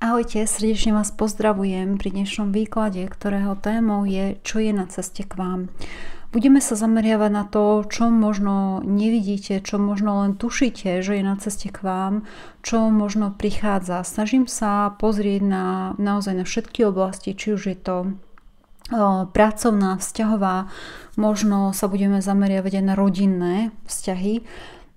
Ahojte, srdečne vás pozdravujem pri dnešnom výklade, ktorého témou je, čo je na ceste k vám. Budeme sa zameriavať na to, čo možno nevidíte, čo možno len tušíte, že je na ceste k vám, čo možno prichádza. Snažím sa pozrieť naozaj na všetky oblasti, či už je to pracovná, vzťahová, možno sa budeme zameriavať aj na rodinné vzťahy.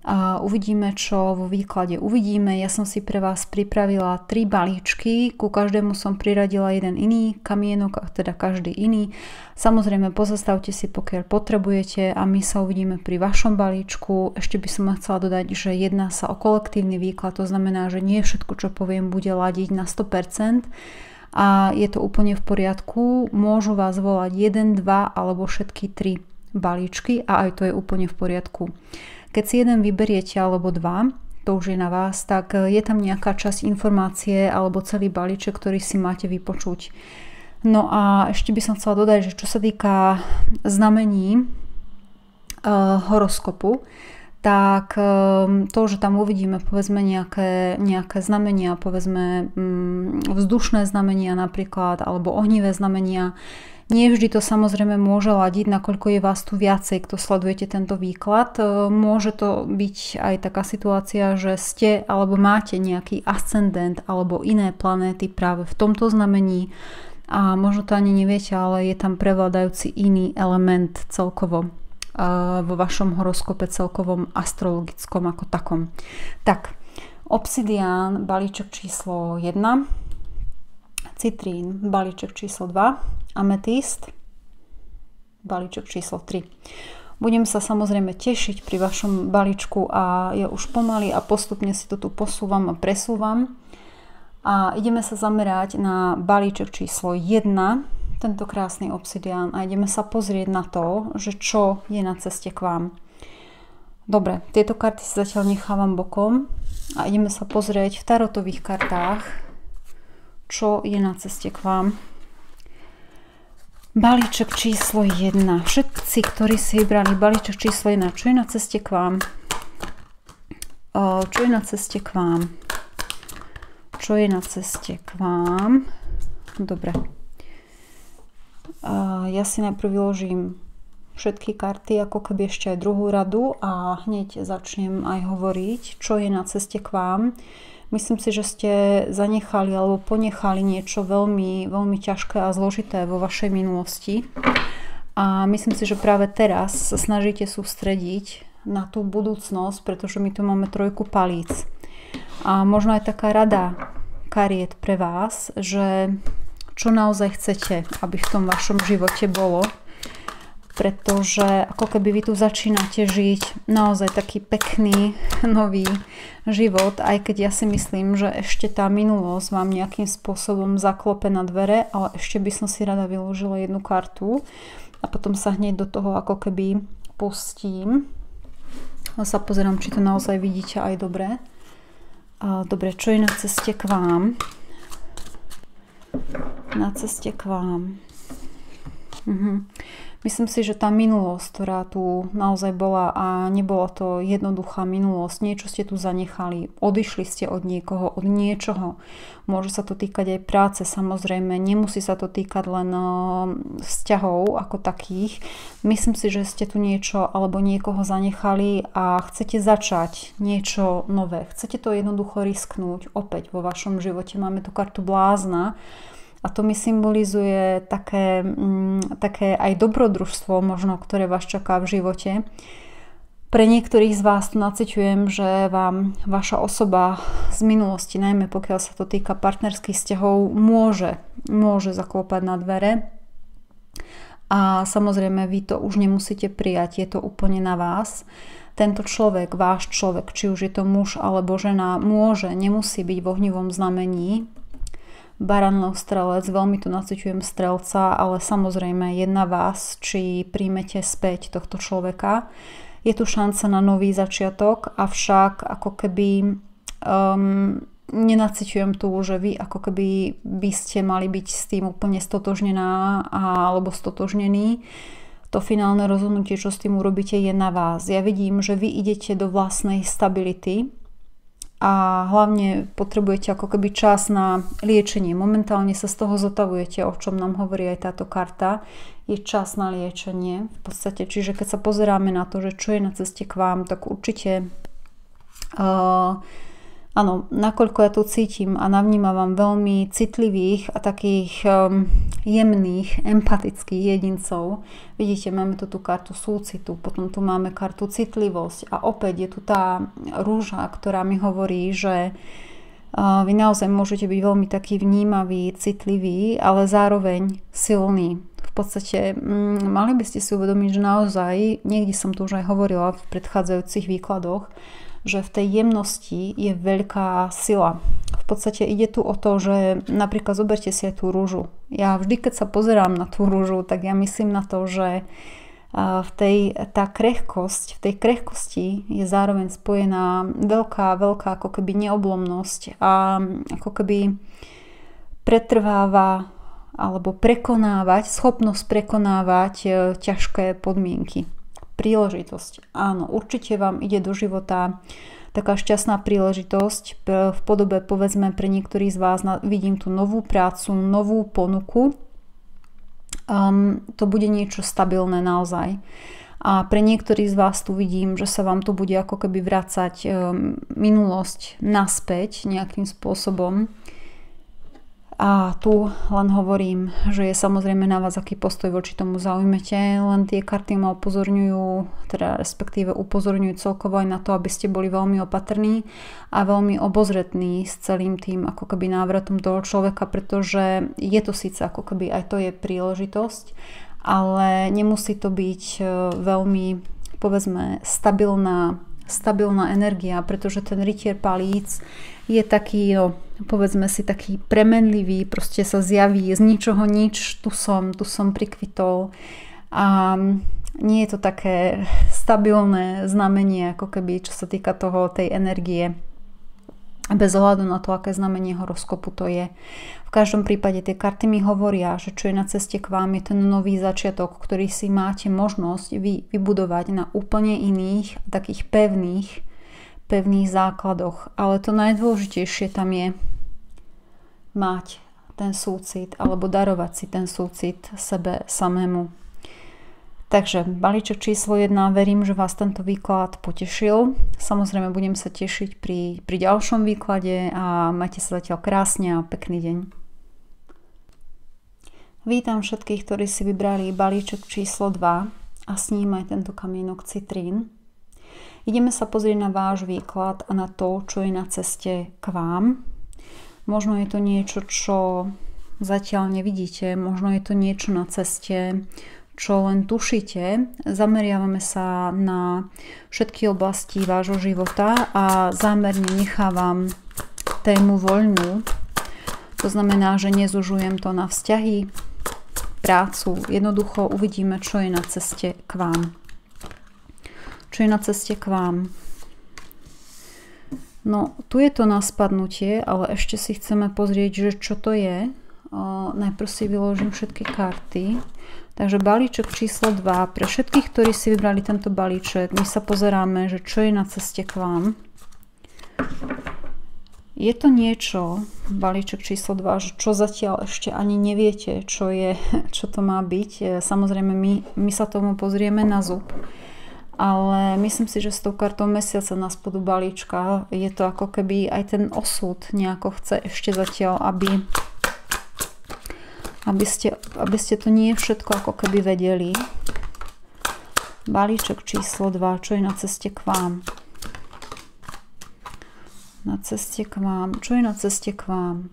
A uvidíme, čo vo výklade uvidíme. Ja som si pre vás pripravila 3 balíčky, ku každému som priradila jeden iný kamienok, teda každý iný. Samozrejme pozastavte si, pokiaľ potrebujete, a my sa uvidíme pri vašom balíčku. Ešte by som chcela dodať, že jedná sa o kolektívny výklad, to znamená, že nie všetko, čo poviem, bude ladiť na 100%. A je to úplne v poriadku. Môžu vás volať 1, 2 alebo všetky 3 balíčky a aj to je úplne v poriadku. Keď si jeden vyberiete alebo 2, to už je na vás, tak je tam nejaká časť informácie alebo celý balíček, ktorý si máte vypočuť. No a ešte by som chcela dodať, že čo sa týka znamení horoskopu, tak to, že tam uvidíme povedzme nejaké znamenia, povedzme vzdušné znamenia napríklad, alebo ohnivé znamenia, nie vždy to samozrejme môže ladiť, nakoľko je vás tu viacej, kto sledujete tento výklad. Môže to byť aj taká situácia, že ste alebo máte nejaký ascendent alebo iné planéty práve v tomto znamení a možno to ani neviete, ale je tam prevládajúci iný element celkovo vo vašom horoskope, celkovom astrologickom ako takom. Tak, obsidián, balíček číslo 1, citrín, balíček číslo 2, ametist, balíček číslo 3. Budem sa samozrejme tešiť pri vašom balíčku a ja už pomaly a postupne si to tu posúvam a presúvam. A ideme sa zamerať na balíček číslo 1, tento krásny obsidián, a ideme sa pozrieť na to, že čo je na ceste k vám. Dobre, tieto karty si zatiaľ nechávam bokom a ideme sa pozrieť v tarotových kartách, čo je na ceste k vám. Balíček číslo 1. Všetci, ktorí si vybrali balíček číslo 1, čo je na ceste k vám? Čo je na ceste k vám? Čo je na ceste k vám? Dobre. Ja si najprv vyložím všetky karty, ako keby ešte aj druhú radu, a hneď začnem aj hovoriť, čo je na ceste k vám. Myslím si, že ste zanechali alebo ponechali niečo veľmi, veľmi ťažké a zložité vo vašej minulosti. A myslím si, že práve teraz sa snažíte sústrediť na tú budúcnosť, pretože my tu máme 3 palíc. A možno aj taká rada kariet pre vás, že čo naozaj chcete, aby v tom vašom živote bolo. Pretože ako keby vy tu začínate žiť naozaj taký pekný nový život, aj keď ja si myslím, že ešte tá minulosť vám nejakým spôsobom zaklope na dvere, ale ešte by som si rada vyložila jednu kartu a potom sa hneď do toho ako keby pustím. A sa pozerám, či to naozaj vidíte aj dobre. Dobre, čo je na ceste k vám? Na ceste k vám. Myslím si, že tá minulosť, ktorá tu naozaj bola, a nebola to jednoduchá minulosť, niečo ste tu zanechali, odišli ste od niekoho, od niečoho. Môže sa to týkať aj práce, samozrejme, nemusí sa to týkať len vzťahov ako takých. Myslím si, že ste tu niečo alebo niekoho zanechali a chcete začať niečo nové. Chcete to jednoducho risknúť opäť vo vašom živote. Máme tu kartu blázna. A to mi symbolizuje také aj dobrodružstvo možno, ktoré vás čaká v živote. Pre niektorých z vás tu naciťujem, že vám vaša osoba z minulosti, najmä pokiaľ sa to týka partnerských vzťahov, môže zaklopať na dvere. A samozrejme vy to už nemusíte prijať, je to úplne na vás. Tento človek, váš človek, či už je to muž alebo žena, nemusí byť v ohnivom znamení. Baran, lev, strelec, veľmi tu naciťujem strelca, ale samozrejme je na vás, či príjmete späť tohto človeka. Je tu šanca na nový začiatok, avšak ako keby nenaciťujem tu, že vy ako keby by ste mali byť s tým úplne stotožnená alebo stotožnený. To finálne rozhodnutie, čo s tým urobíte, je na vás. Ja vidím, že vy idete do vlastnej stability a hlavne potrebujete ako keby čas na liečenie. Momentálne sa z toho zotavujete, o čom nám hovorí aj táto karta. Je čas na liečenie v podstate. Čiže keď sa pozeráme na to, že čo je na ceste k vám, tak určite áno, nakoľko ja tu cítim a navnímavam veľmi citlivých a takých jemných, empatických jedincov. Vidíte, máme tu tú kartu súcitu, potom tu máme kartu citlivosť a opäť je tu tá rúža, ktorá mi hovorí, že vy naozaj môžete byť veľmi taký vnímavý, citlivý, ale zároveň silný. V podstate mali by ste si uvedomiť, že naozaj, niekde som tu už aj hovorila v predchádzajúcich výkladoch, že v tej jemnosti je veľká sila. V podstate ide tu o to, že napríklad zoberte si aj tú rúžu. Ja vždy, keď sa pozerám na tú rúžu, tak ja myslím na to, že v tej krehkosti je zároveň spojená veľká ako keby neoblomnosť a ako keby pretrváva alebo schopnosť prekonávať ťažké podmienky. Príležitosť. Áno, určite vám ide do života taká šťastná príležitosť v podobe, povedzme, pre niektorých z vás vidím tu novú prácu, novú ponuku. To bude niečo stabilné naozaj. A pre niektorých z vás tu vidím, že sa vám tu bude ako keby vracať minulosť naspäť nejakým spôsobom. A tu len hovorím, že je samozrejme na vás, aký postoj voči tomu zaujmete, len tie karty ma upozorňujú, teda respektíve upozorňujú celkovo aj na to, aby ste boli veľmi opatrní a veľmi obozretní s celým tým ako keby návratom toho človeka, pretože je to síce ako keby aj to je príležitosť, ale nemusí to byť veľmi, povedzme, stabilná energia, pretože ten rytier palíc je taký, povedzme si, taký premenlivý, proste sa zjaví z ničoho nič, tu som prikvitol a nie je to také stabilné znamenie, ako keby, čo sa týka tej energie, bez ohľadu na to, aké znamenie horoskopu to je. V každom prípade tie karty mi hovoria, že čo je na ceste k vám, je ten nový začiatok, ktorý si máte možnosť vybudovať na úplne iných, takých pevných základoch. Ale to najdôležitejšie tam je mať ten súcit alebo darovať si ten súcit sebe samému. Takže balíček číslo 1, verím, že vás tento výklad potešil. Samozrejme budem sa tešiť pri ďalšom výklade a majte sa zatiaľ krásne a pekný deň. Vítam všetkých, ktorí si vybrali balíček číslo 2 a s ním aj tento kamienok citrín. Ideme sa pozrieť na váš výklad a na to, čo je na ceste k vám. Možno je to niečo, čo zatiaľ nevidíte, možno je to niečo na ceste, čo len tušíte. Zameriavame sa na všetky oblasti vášho života a zámerne nechávam tému voľnú. To znamená, že nezužujem to na vzťahy, prácu. Jednoducho uvidíme, čo je na ceste k vám. Čo je na ceste k vám? No, tu je to na spadnutie, ale ešte si chceme pozrieť, že čo to je. Najprv si vyložím všetky karty. Takže balíček číslo 2. Pre všetkých, ktorí si vybrali tento balíček, my sa pozeráme, že čo je na ceste k vám. Je to niečo, balíček číslo 2, že čo zatiaľ ešte ani neviete, čo to má byť. Samozrejme, my sa tomu pozrieme na zub. Ale myslím si, že s tou kartou mesiaca na spodu balíčka je to ako keby aj ten osud nejako chce ešte zatiaľ, aby ste to nie všetko ako keby vedeli. Balíček číslo 2, čo je na ceste k vám? Na ceste k vám. Čo je na ceste k vám?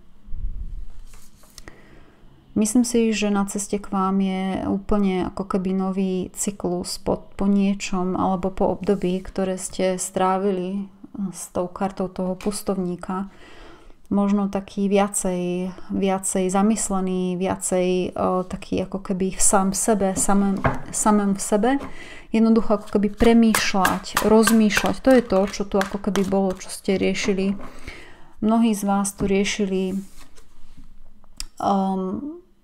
Myslím si, že na ceste k vám je úplne ako keby nový cyklus po niečom alebo po období, ktoré ste strávili s tou kartou toho pustovníka. Možno taký viacej zamyslený, viacej taký ako keby samém v sebe. Jednoducho ako keby premýšľať, rozmýšľať. To je to, čo tu ako keby bolo, čo ste riešili. Mnohí z vás tu riešili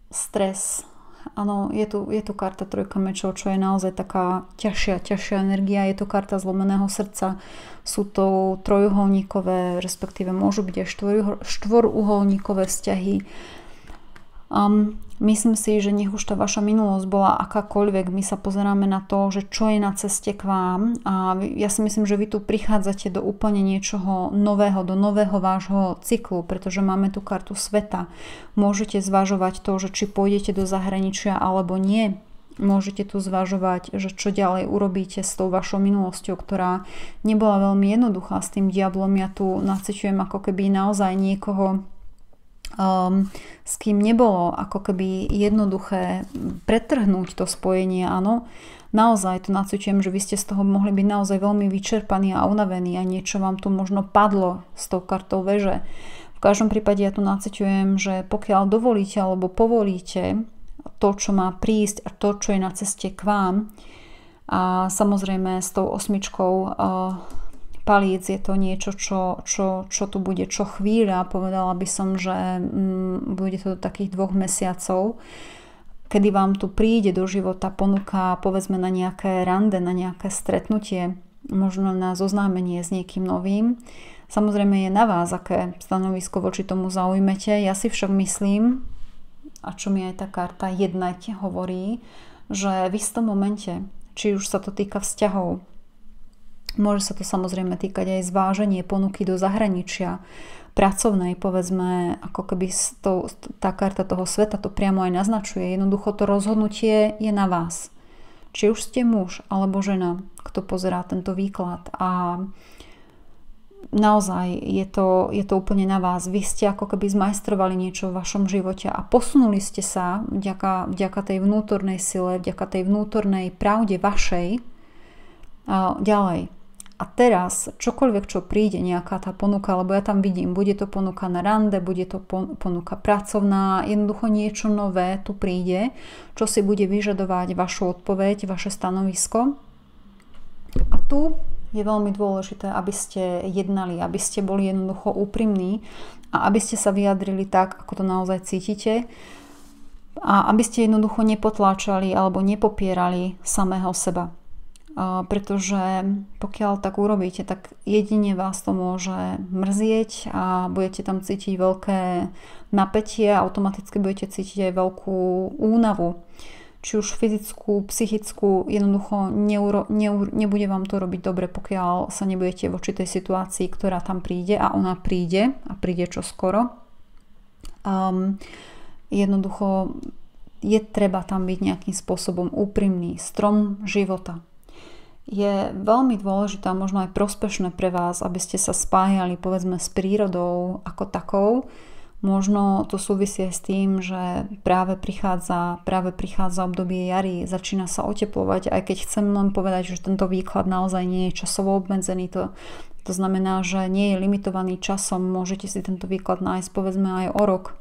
stres, áno, je tu karta trojka mečov, čo je naozaj taká ťažšia energia. Je to karta zlomeného srdca. Sú to trojuholníkové, respektíve môžu byť aj štvoruholníkové vzťahy. Myslím si, že nech už tá vaša minulosť bola akákoľvek, my sa pozeráme na to, že čo je na ceste k vám, a ja si myslím, že vy tu prichádzate do úplne niečoho nového, do nového vášho cyklu, pretože máme tu kartu sveta. Môžete zvažovať to, že či pôjdete do zahraničia alebo nie. Môžete tu zvažovať, že čo ďalej urobíte s tou vašou minulosťou, ktorá nebola veľmi jednoduchá. S tým diablom ja tu naciťujem ako keby naozaj niekoho, s kým nebolo ako keby jednoduché pretrhnúť to spojenie, áno. Naozaj tu naciťujem, že vy ste z toho mohli byť naozaj veľmi vyčerpaní a unavení a niečo vám tu možno padlo s tou kartou veže. V každom prípade ja tu naciťujem, že pokiaľ dovolíte alebo povolíte to, čo má prísť a to, čo je na ceste k vám, a samozrejme s tou osmičkou palíc je to niečo, čo tu bude čo chvíľa. Povedala by som, že bude to do takých 2 mesiacov, kedy vám tu príde do života ponuka, povedzme na nejaké rande, na nejaké stretnutie, možno na zoznámenie s niekým novým. Samozrejme je na vás, aké stanovisko voči tomu zaujmete. Ja si však myslím, a čo mi aj tá karta jednať hovorí, že v istom momente, či už sa to týka vzťahov, môže sa to samozrejme týkať aj zváženie ponuky do zahraničia, pracovnej, povedzme, ako keby tá karta toho sveta to priamo aj naznačuje. Jednoducho to rozhodnutie je na vás. Či už ste muž alebo žena, kto pozerá tento výklad. A naozaj je to úplne na vás. Vy ste ako keby zmajstrovali niečo v vašom živote a posunuli ste sa vďaka tej vnútornej sile, vďaka tej vnútornej pravde vašej ďalej. A teraz čokoľvek, čo príde, nejaká tá ponuka, lebo ja tam vidím, bude to ponuka na rande, bude to ponuka pracovná, jednoducho niečo nové tu príde, čo si bude vyžadovať vašu odpoveď, vaše stanovisko. A tu je veľmi dôležité, aby ste jednali, aby ste boli jednoducho úprimní a aby ste sa vyjadrili tak, ako to naozaj cítite, a aby ste jednoducho nepotláčali alebo nepopierali samého seba. Pretože pokiaľ tak urobíte, tak jedine vás to môže mrzieť a budete tam cítiť veľké napätie a automaticky budete cítiť aj veľkú únavu. Či už fyzickú, psychickú, jednoducho nebude vám to robiť dobre, pokiaľ sa nebudete voči tej situácii, ktorá tam príde, a ona príde a príde čoskoro. Jednoducho je treba tam byť nejakým spôsobom úprimný. Strom života. Je veľmi dôležité a možno aj prospešné pre vás, aby ste sa spájali povedzme s prírodou ako takou. Možno to súvisí aj s tým, že práve prichádza obdobie jary, začína sa oteplovať, aj keď chcem len povedať, že tento výklad naozaj nie je časovo obmedzený. To znamená, že nie je limitovaný časom, môžete si tento výklad nájsť povedzme aj o rok.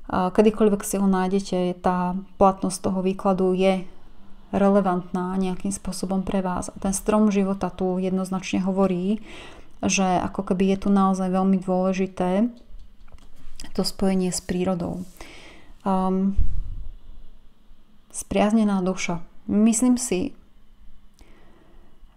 Kedykoľvek si ho nájdete, tá platnosť toho výkladu je relevantná nejakým spôsobom pre vás. A ten strom života tu jednoznačne hovorí, že ako keby je tu naozaj veľmi dôležité to spojenie s prírodou. Spriaznená duša. Myslím si,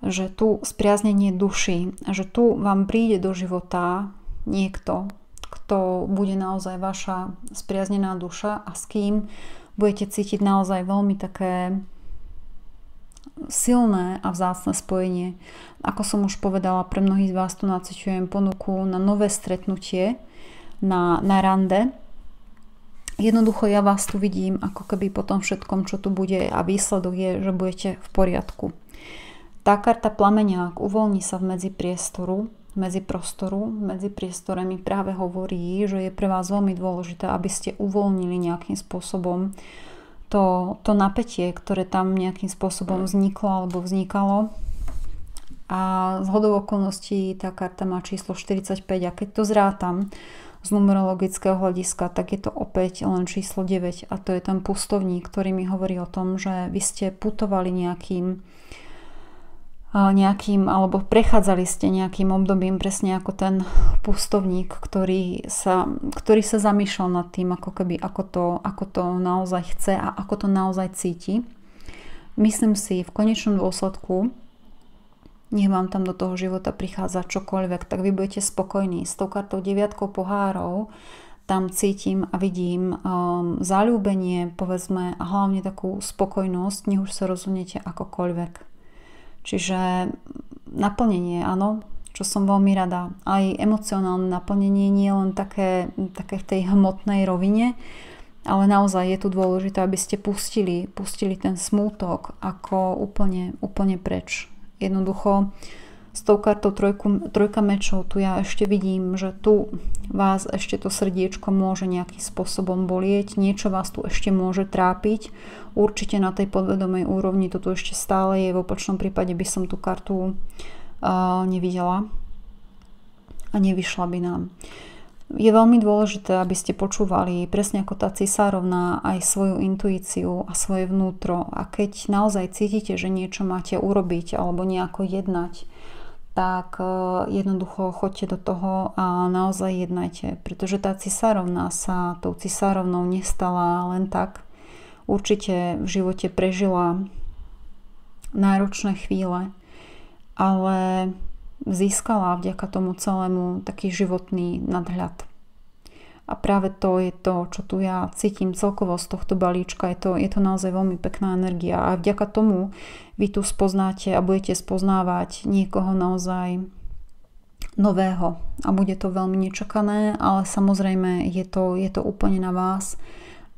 že tu spriaznenie duši, že tu vám príde do života niekto, kto bude naozaj vaša spriaznená duša a s kým budete cítiť naozaj veľmi také silné a vzácne spojenie. Ako som už povedala, pre mnohých z vás tu naciťujem ponuku na nové stretnutie, na rande. Jednoducho ja vás tu vidím ako keby po tom všetkom, čo tu bude, a výsledok je, že budete v poriadku. Tá karta plameňák uvoľní sa v medzi priestorami práve hovorí, že je pre vás veľmi dôležité, aby ste uvoľnili nejakým spôsobom to napätie, ktoré tam nejakým spôsobom vznikalo. A z hodou okolností tá karta má číslo 45 a keď to zrátam z numerologického hľadiska, tak je to opäť len číslo 9 a to je ten pustovník, ktorý mi hovorí o tom, že vy ste putovali nejakým nejakým, alebo prechádzali ste nejakým obdobím presne ako ten pustovník, ktorý sa zamýšľal nad tým, ako to naozaj chce a ako to naozaj cíti. Myslím si, v konečnom dôsledku, nech vám tam do toho života prichádza čokoľvek, tak vy budete spokojní. S tou kartou 9 pohárov tam cítim a vidím zaľúbenie, povedzme, a hlavne takú spokojnosť, nech už sa rozhodnete akokoľvek. Čiže naplnenie, áno, čo som veľmi rada. Aj emocionálne naplnenie, nie len také v tej hmotnej rovine, ale naozaj je tu dôležité, aby ste pustili ten smútok ako úplne preč. Jednoducho s tou kartou trojka mečov tu ja ešte vidím, že tu vás ešte to srdiečko môže nejakým spôsobom bolieť, niečo vás tu ešte môže trápiť. Určite na tej podvedomej úrovni to tu ešte stále je, v opačnom prípade by som tú kartu nevidela a nevyšla by nám. Je veľmi dôležité, aby ste počúvali presne ako tá cisárovna aj svoju intuíciu a svoje vnútro. A keď naozaj cítite, že niečo máte urobiť alebo nejako jednať, tak jednoducho choďte do toho a naozaj jednajte. Pretože tá cisárovna sa tou cisárovnou nestala len tak. Určite v živote prežila náročné chvíle, ale získala vďaka tomu celému taký životný nadhľad. A práve to je to, čo tu ja cítim celkovo z tohto balíčka. Je to naozaj veľmi pekná energia. A vďaka tomu vy tu spoznáte a budete spoznávať niekoho naozaj nového. A bude to veľmi nečakané, ale samozrejme je to úplne na vás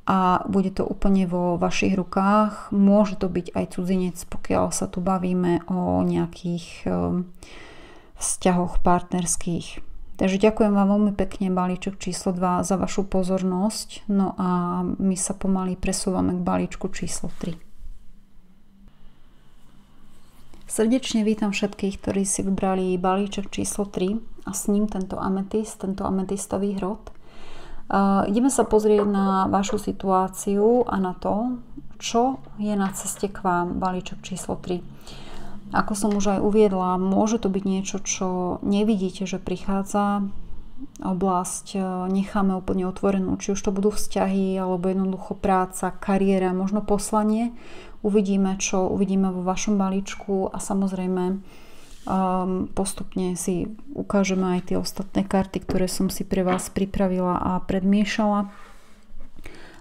a bude to úplne vo vašich rukách. Môže to byť aj cudzinec, pokiaľ sa tu bavíme o nejakých vzťahoch partnerských. Takže ďakujem vám veľmi pekne, balíček číslo 2, za vašu pozornosť. No a my sa pomaly presúvame k balíčku číslo 3. Srdečne vítam všetkých, ktorí si vybrali balíček číslo 3 a s ním tento ametistový hrot. Ideme sa pozrieť na vašu situáciu a na to, čo je na ceste k vám, balíček číslo 3. Ako som už aj uviedla, môže to byť niečo, čo nevidíte, že prichádza. Oblasť necháme úplne otvorenú, či už to budú vzťahy, alebo jednoducho práca, kariéra, možno poslanie. Uvidíme, čo uvidíme vo vašom balíčku a samozrejme postupne si ukážeme aj tie ostatné karty, ktoré som si pre vás pripravila a predmiešala.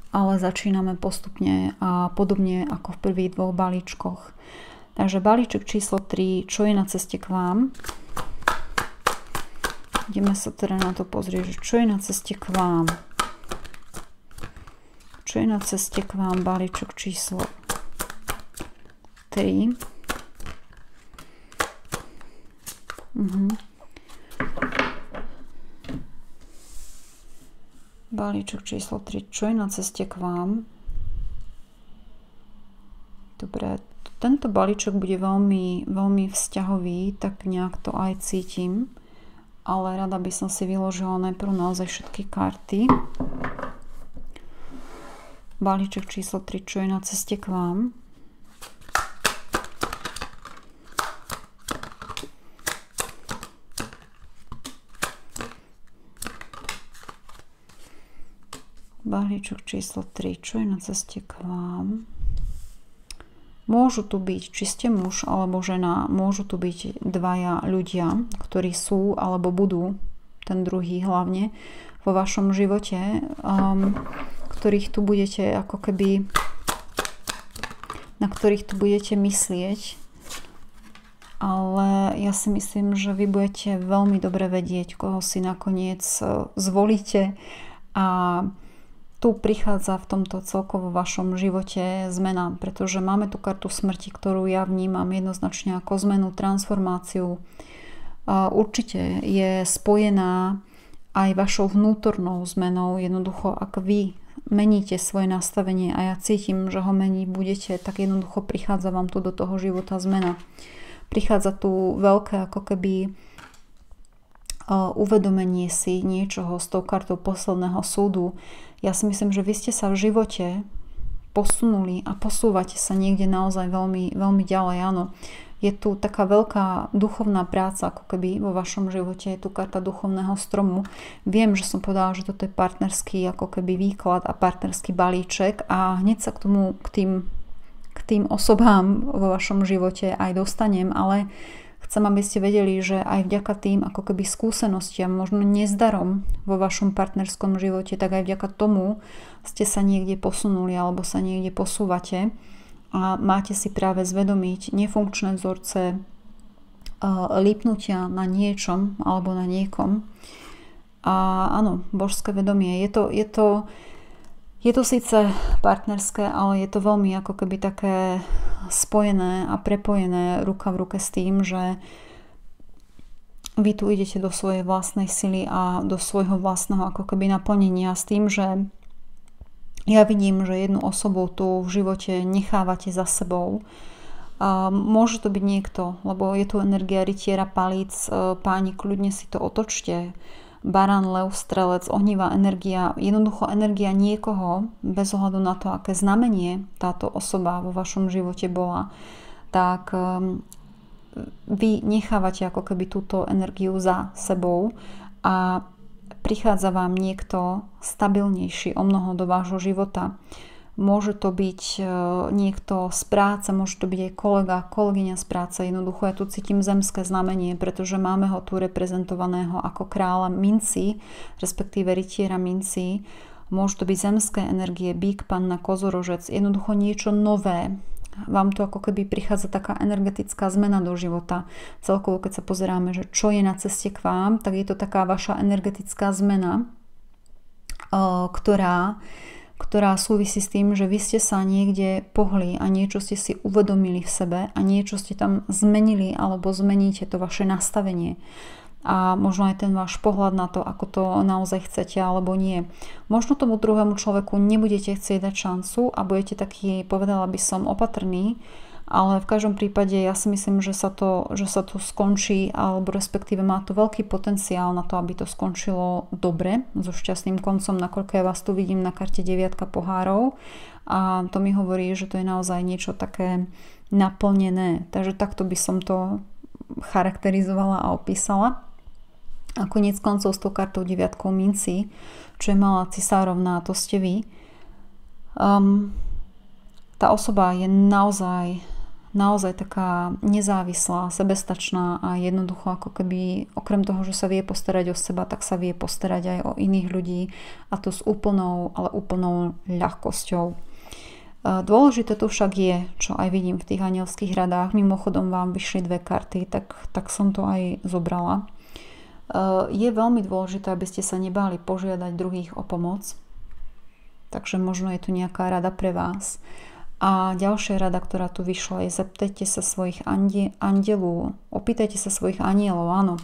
Ale začíname postupne a podobne ako v prvých 2 balíčkoch. Takže balíček číslo 3, čo je na ceste k vám? Ideme sa teda na to pozrieť, že čo je na ceste k vám. Čo je na ceste k vám, balíček číslo 3. Balíček číslo 3, čo je na ceste k vám? Dobre, tento balíček bude veľmi, veľmi vzťahový, tak nejak to aj cítim. Ale rada by som si vyložila najprv naozaj všetky karty. Balíček číslo 3, čo je na ceste k vám. Balíček číslo 3, čo je na ceste k vám. Môžu tu byť, či ste muž alebo žena, môžu tu byť dvaja ľudia, ktorí sú alebo budú, ten druhý hlavne, vo vašom živote, ktorých tu budete ako keby, na ktorých tu budete myslieť. Ale ja si myslím, že vy budete veľmi dobre vedieť, koho si nakoniec zvolíte, a tu prichádza v tomto celkovo vašom živote zmena, pretože máme tu kartu smrti, ktorú ja vnímam jednoznačne ako zmenu, transformáciu. Určite je spojená aj vašou vnútornou zmenou. Jednoducho, ak vy meníte svoje nastavenie a ja cítim, že ho meniť budete, tak jednoducho prichádza vám tu do toho života zmena. Prichádza tu veľké ako keby uvedomenie si niečoho s tou kartou posledného súdu. Ja si myslím, že vy ste sa v živote posunuli a posúvate sa niekde naozaj veľmi, veľmi ďalej. Áno, Je tu taká veľká duchovná práca, ako keby vo vašom živote, je tu karta duchovného stromu. Viem, že som povedala, že toto je partnerský ako keby výklad a partnerský balíček a hneď sa k tým osobám vo vašom živote aj dostanem, ale chcem, aby ste vedeli, že aj vďaka tým ako keby skúsenostiam, možno nezdarom vo vašom partnerskom živote, tak aj vďaka tomu ste sa niekde posunuli alebo sa niekde posúvate a máte si práve zvedomiť nefunkčné vzorce lípnutia na niečom alebo na niekom. A áno, božské vedomie, je to síce partnerské, ale je to veľmi ako keby také spojené a prepojené ruka v ruke s tým, že vy tu idete do svojej vlastnej sily a do svojho vlastného ako keby naplnenia s tým, že ja vidím, že jednu osobu tu v živote nechávate za sebou. Môže to byť niekto, lebo je tu energia rytiera palíc, páni, kľudne si to otočte. Barán, lev, strelec, ohnivá energia, jednoducho energia niekoho, bez ohľadu na to, aké znamenie táto osoba vo vašom živote bola, tak vy nechávate ako keby túto energiu za sebou a prichádza vám niekto stabilnejší o mnoho do vášho života. Môže to byť niekto z práce, môže to byť aj kolega, kolegyňa z práce. Jednoducho ja tu cítim zemské znamenie, pretože máme ho tu reprezentovaného ako kráľa mincí, respektíve rytiera mincí. Môžu to byť zemské energie, bík, panna, kozorožec, jednoducho niečo nové. Vám tu ako keby prichádza taká energetická zmena do života. Celkovo, keď sa pozeráme, že čo je na ceste k vám, tak je to taká vaša energetická zmena, ktorá súvisí s tým, že vy ste sa niekde pohli a niečo ste si uvedomili v sebe a niečo ste tam zmenili alebo zmeníte to vaše nastavenie. A možno aj ten váš pohľad na to, ako to naozaj chcete alebo nie. Možno tomu druhému človeku nebudete chcieť dať šancu a budete taký, povedala by som, opatrný, ale v každom prípade ja si myslím, že sa to skončí, alebo respektíve má to veľký potenciál na to, aby to skončilo dobre, so šťastným koncom, nakoľko ja vás tu vidím na karte 9 pohárov a to mi hovorí, že to je naozaj niečo také naplnené. Takže takto by som to charakterizovala a opísala. A koniec koncov s tou kartou 9 mincí, čo je malá cisárovna, to ste vy. Tá osoba je naozaj taká nezávislá, sebestačná a jednoducho ako keby okrem toho, že sa vie postarať o seba, tak sa vie postarať aj o iných ľudí a to s úplnou ľahkosťou. Dôležité tu však je, čo aj vidím v tých anielských radách, mimochodom vám vyšli 2 karty, tak som to aj zobrala. Je veľmi dôležité, aby ste sa nebáli požiadať druhých o pomoc. Takže možno je tu nejaká rada pre vás. A ďalšia rada, ktorá tu vyšla, je zeptajte sa svojich andelov, opýtajte sa svojich anielov, áno.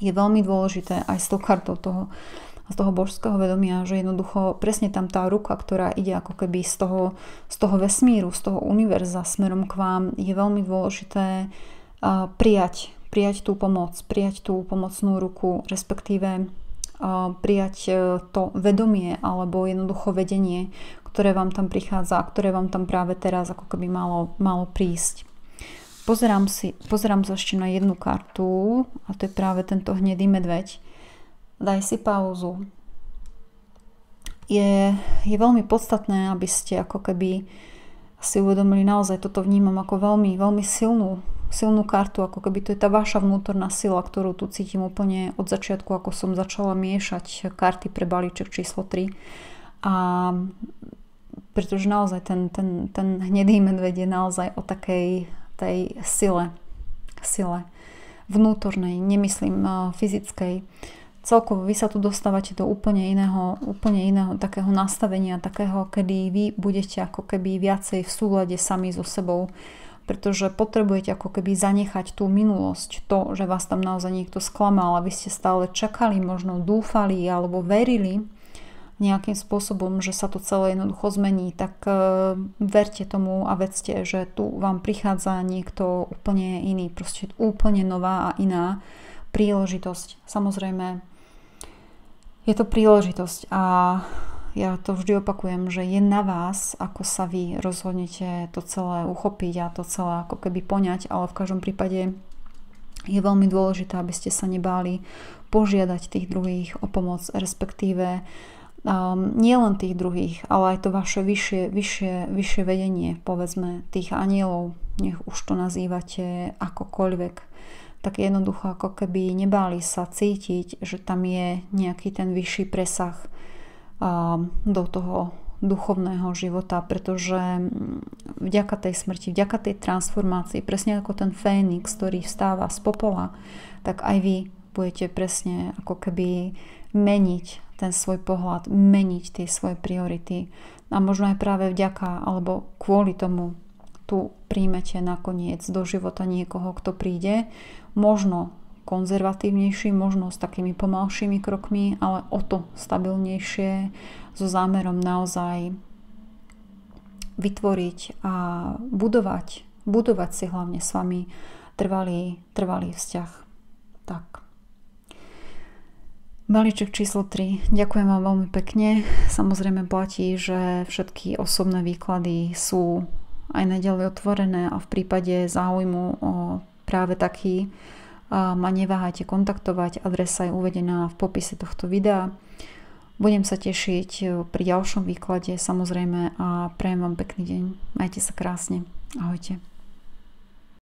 Je veľmi dôležité aj s tou kartou z toho božského vedomia, že jednoducho presne tam tá ruka, ktorá ide ako keby z toho vesmíru, z toho univerza smerom k vám, je veľmi dôležité prijať tú pomoc, prijať tú pomocnú ruku, respektíve prijať to vedomie alebo jednoducho vedenie, ktoré vám tam prichádza a ktoré vám tam práve teraz ako keby malo prísť. Pozerám sa ešte na jednu kartu a to je práve tento hnedý medveď. Daj si pauzu. Je veľmi podstatné, aby ste ako keby si uvedomili, naozaj toto vnímam ako veľmi, veľmi silnú kartu, ako keby to je tá vaša vnútorná sila, ktorú tu cítim úplne od začiatku, ako som začala miešať karty pre balíček číslo 3. A pretože naozaj ten hnedý medveď je naozaj o takej tej sile vnútornej, nemyslím fyzickej. Celkovo vy sa tu dostávate do úplne iného takého nastavenia, takého, kedy vy budete ako keby viacej v súlade sami so sebou, pretože potrebujete ako keby zanechať tú minulosť, to, že vás tam naozaj niekto sklamal a vy ste stále čakali, možno dúfali alebo verili nejakým spôsobom, že sa to celé jednoducho zmení, tak verte tomu a vedzte, že tu vám prichádza niekto úplne iný, proste úplne nová a iná príležitosť. Samozrejme, je to príležitosť a ja to vždy opakujem, že je na vás, ako sa vy rozhodnete to celé uchopiť a to celé ako keby poňať, ale v každom prípade je veľmi dôležité, aby ste sa nebáli požiadať tých druhých o pomoc, respektíve nie len tých druhých, ale aj to vaše vyššie vedenie, povedzme tých anielov, nech už to nazývate akokoľvek, tak jednoducho ako keby nebáli sa cítiť, že tam je nejaký ten vyšší presah do toho duchovného života, pretože vďaka tej smrti, vďaka tej transformácii, presne ako ten Fénix, ktorý vstáva z popola, tak aj vy budete presne ako keby meniť ten svoj pohľad, meniť tie svoje priority. A možno aj práve vďaka, alebo kvôli tomu tu príjmete nakoniec do života niekoho, kto príde, možno konzervatívnejší, možno s takými pomalšími krokmi, ale o to stabilnejšie, so zámerom naozaj vytvoriť a budovať si hlavne s vami trvalý vzťah. Tak. Balíček číslo 3. Ďakujem vám veľmi pekne. Samozrejme platí, že všetky osobné výklady sú aj naďalej otvorené a v prípade záujmu o práve taký ma neváhajte kontaktovať. Adresa je uvedená v popise tohto videa. Budem sa tešiť pri ďalšom výklade samozrejme a prajem vám pekný deň. Majte sa krásne. Ahojte.